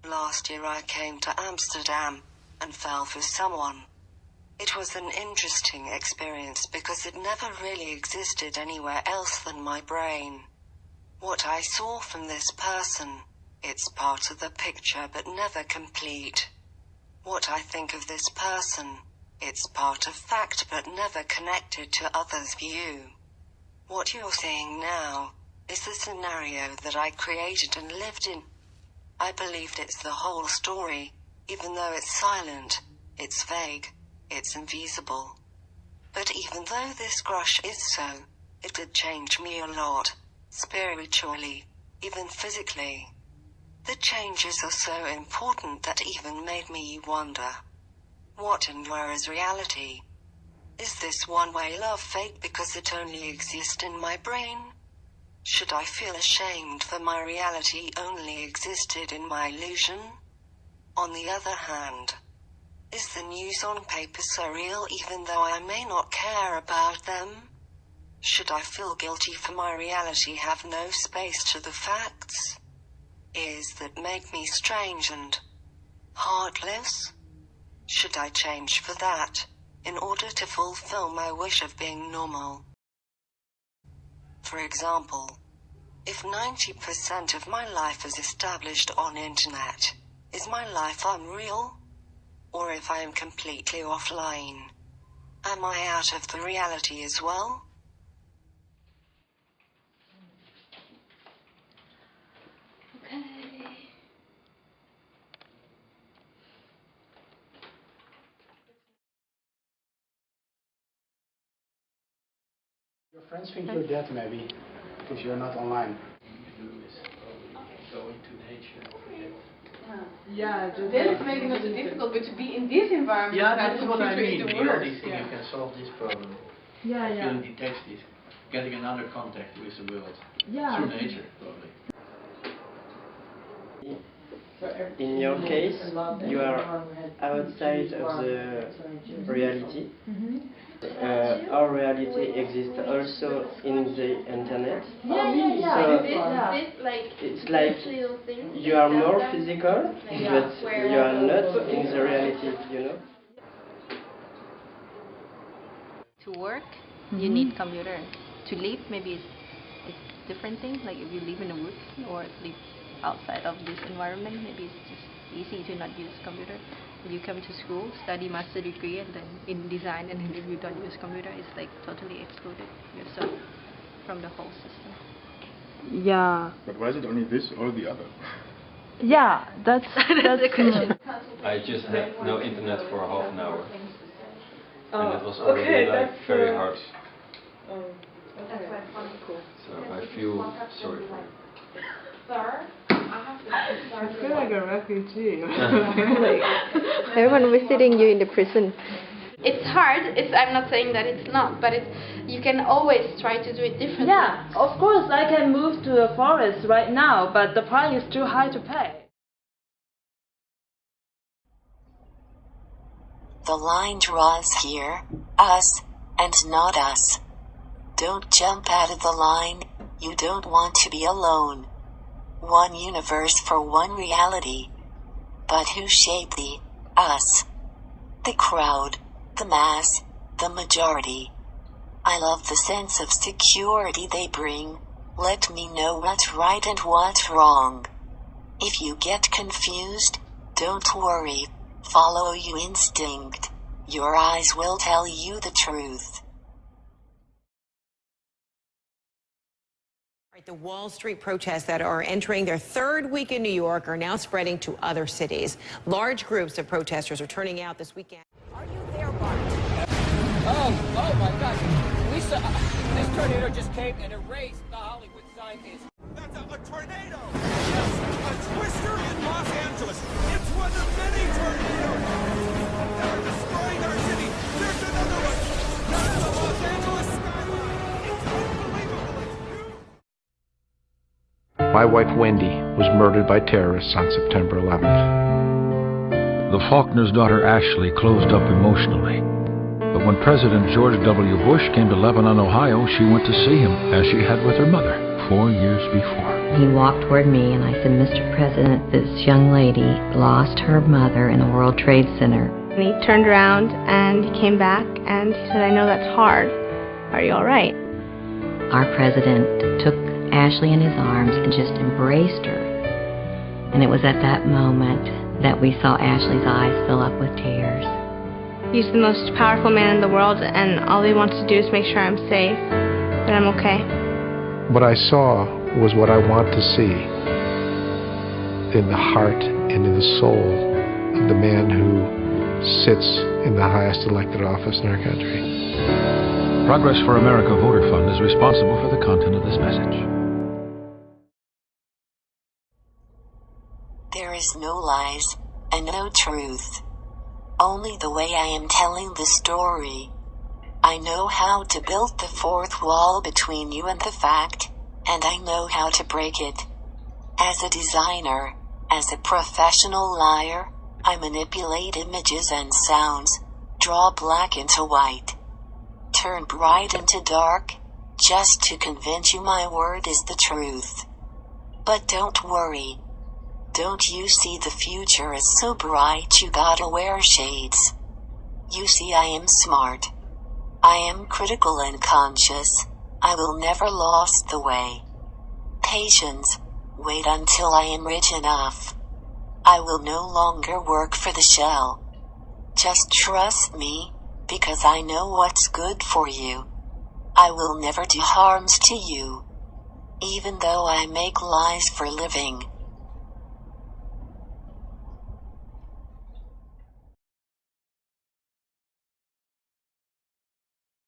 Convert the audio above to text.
Last year I came to Amsterdam and fell for someone. It was an interesting experience because it never really existed anywhere else than my brain. What I saw from this person, it's part of the picture but never complete. What I think of this person, it's part of fact but never connected to others' view. What you're seeing now is the scenario that I created and lived in. I believed it's the whole story, even though it's silent, it's vague, it's invisible. But even though this crush is so, it did change me a lot, spiritually, even physically. The changes are so important that even made me wonder. What and where is reality? Is this one-way love fake because it only exists in my brain? Should I feel ashamed for my reality only existed in my illusion? On the other hand, is the news on paper so real even though I may not care about them? Should I feel guilty for my reality have no space to the facts? Is that make me strange and heartless? Should I change for that, in order to fulfill my wish of being normal? For example, if 90% of my life is established on internet, is my life unreal? Or if I am completely offline, am I out of the reality as well? Your friends think you're dead, maybe, because you're not online. Go into nature. Yeah, that is making it difficult, but to be in this environment, Yeah, that's what I mean. is The the worst. only thing you can solve this problem, feeling detached, is getting another contact with the world. Through nature, probably. In your case, you are outside of the reality. Our reality exists also in the internet. It's like you are more physical, but you are not in the reality, you know? To work, you need computer. To live, maybe it's different thing. Like if you live in the woods or live outside of this environment, maybe it's just easy to not use computer. You come to school, study master degree, and then in design, and then if you don't use computer, it's like totally excluded yourself from the whole system. Yeah. But why is it only this or the other? Yeah, that's the question. I just had no internet for half an hour. And it was already very hard. That's quite funny. Cool. So I feel sorry for you. Sir, I feel like a refugee. Everyone visiting you in the prison. It's hard. I'm not saying that it's not, but you can always try to do it differently. Yeah, of course I can move to a forest right now, but the price is too high to pay. The line draws here, us, and not us. Don't jump out of the line, you don't want to be alone. One universe for one reality. But who shaped the us? The crowd, the mass, the majority. I love the sense of security they bring. Let me know what's right and what's wrong. If you get confused, don't worry. Follow your instinct. Your eyes will tell you the truth. The Wall Street protests that are entering their third week in New York are now spreading to other cities. Large groups of protesters are turning out this weekend. Are you there, Bart? Oh my God. Lisa, this tornado just came and erased the Hollywood sign. That's a tornado! Yes, a twister in Los Angeles. It's one of many tornadoes. They're destroying our city. There's another one. That's the Los Angeles skyline. It's unbelievable. My wife Wendy was murdered by terrorists on September 11th. The Faulkner's daughter Ashley closed up emotionally. But when President George W. Bush came to Lebanon, Ohio, she went to see him, as she had with her mother 4 years before. He walked toward me and I said, Mr. President, this young lady lost her mother in the World Trade Center. And he turned around and he came back and he said, I know that's hard. Are you all right? Our president took Ashley in his arms and just embraced her. And it was at that moment that we saw Ashley's eyes fill up with tears. He's the most powerful man in the world, and all he wants to do is make sure I'm safe, that I'm okay. What I saw was what I want to see in the heart and in the soul of the man who sits in the highest elected office in our country. Progress for America Voter Fund is responsible for the content of this message. There is no lies and no truth. Only the way I am telling the story. I know how to build the fourth wall between you and the fact, and I know how to break it. As a designer, as a professional liar, I manipulate images and sounds, draw black into white, turn bright into dark, just to convince you my word is the truth. But don't worry. Don't you see the future is so bright you gotta wear shades? You see I am smart. I am critical and conscious. I will never lost the way. Patience. Wait until I am rich enough. I will no longer work for the shell. Just trust me, because I know what's good for you. I will never do harms to you. Even though I make lies for a living.